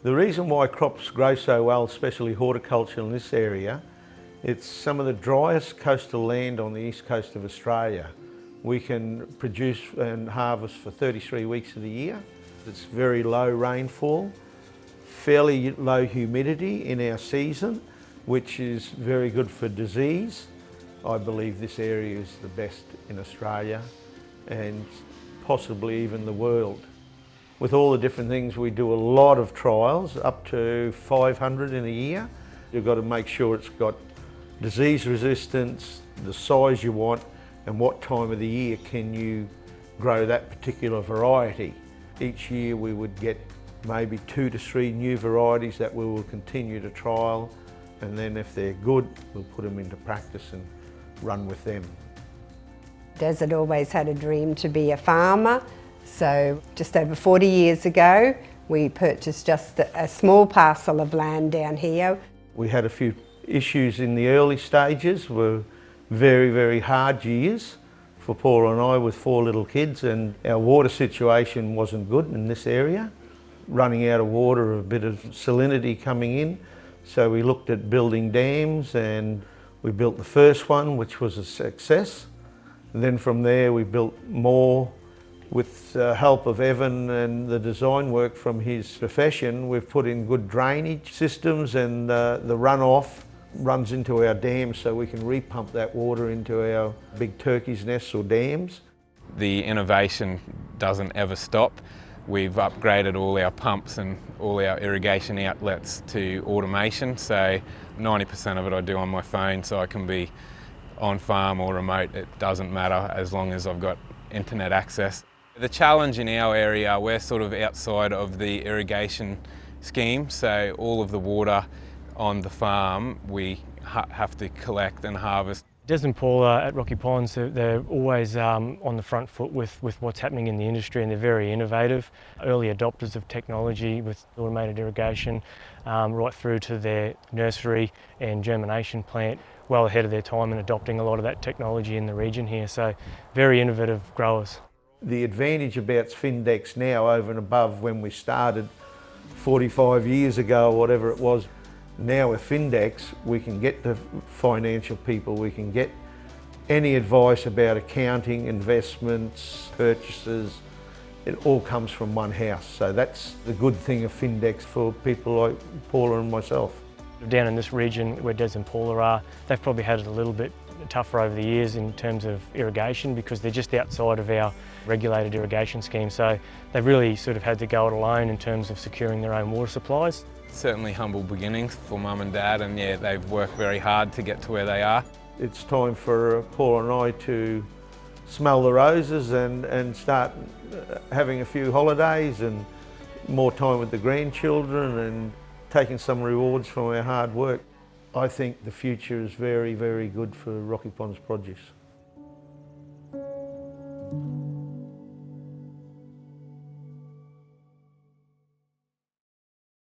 The reason why crops grow so well, especially horticulture in this area, it's some of the driest coastal land on the east coast of Australia. We can produce and harvest for 33 weeks of the year. It's very low rainfall, fairly low humidity in our season, which is very good for disease. I believe this area is the best in Australia and possibly even the world. With all the different things, we do a lot of trials, up to 500 in a year. You've got to make sure it's got disease resistance, the size you want, and what time of the year can you grow that particular variety. Each year we would get maybe 2 to 3 new varieties that we will continue to trial, and then if they're good, we'll put them into practice and run with them. Des had always had a dream to be a farmer, so just over 40 years ago we purchased just a small parcel of land down here. We had a few issues in the early stages, were very, very hard years for Paula and I with 4 little kids, and our water situation wasn't good in this area. Running out of water, a bit of salinity coming in, so we looked at building dams, and we built the first one, which was a success. And then from there we built more. With the help of Evan and the design work from his profession, we've put in good drainage systems, and the runoff runs into our dams so we can repump that water into our big turkey's nests or dams. The innovation doesn't ever stop. We've upgraded all our pumps and all our irrigation outlets to automation, so 90% of it I do on my phone, so I can be on farm or remote. It doesn't matter as long as I've got internet access. The challenge in our area, we're sort of outside of the irrigation scheme, so all of the water on the farm we have to collect and harvest. Des and Paula at Rocky Ponds, they're always on the front foot with what's happening in the industry, and they're very innovative, early adopters of technology with automated irrigation, right through to their nursery and germination plant, well ahead of their time and adopting a lot of that technology in the region here, so very innovative growers. The advantage about Findex now over and above when we started 45 years ago or whatever it was, now with Findex we can get the financial people, we can get any advice about accounting, investments, purchases. It all comes from one house, so that's the good thing of Findex for people like Paula and myself. Down in this region where Des and Paula are, they've probably had it a little bit tougher over the years in terms of irrigation because they're just outside of our regulated irrigation scheme, so they've really sort of had to go it alone in terms of securing their own water supplies. Certainly humble beginnings for Mum and Dad, and yeah, they've worked very hard to get to where they are. It's time for Paula and I to smell the roses and start having a few holidays and more time with the grandchildren and taking some rewards from our hard work. I think the future is very, very good for Rocky Ponds produce.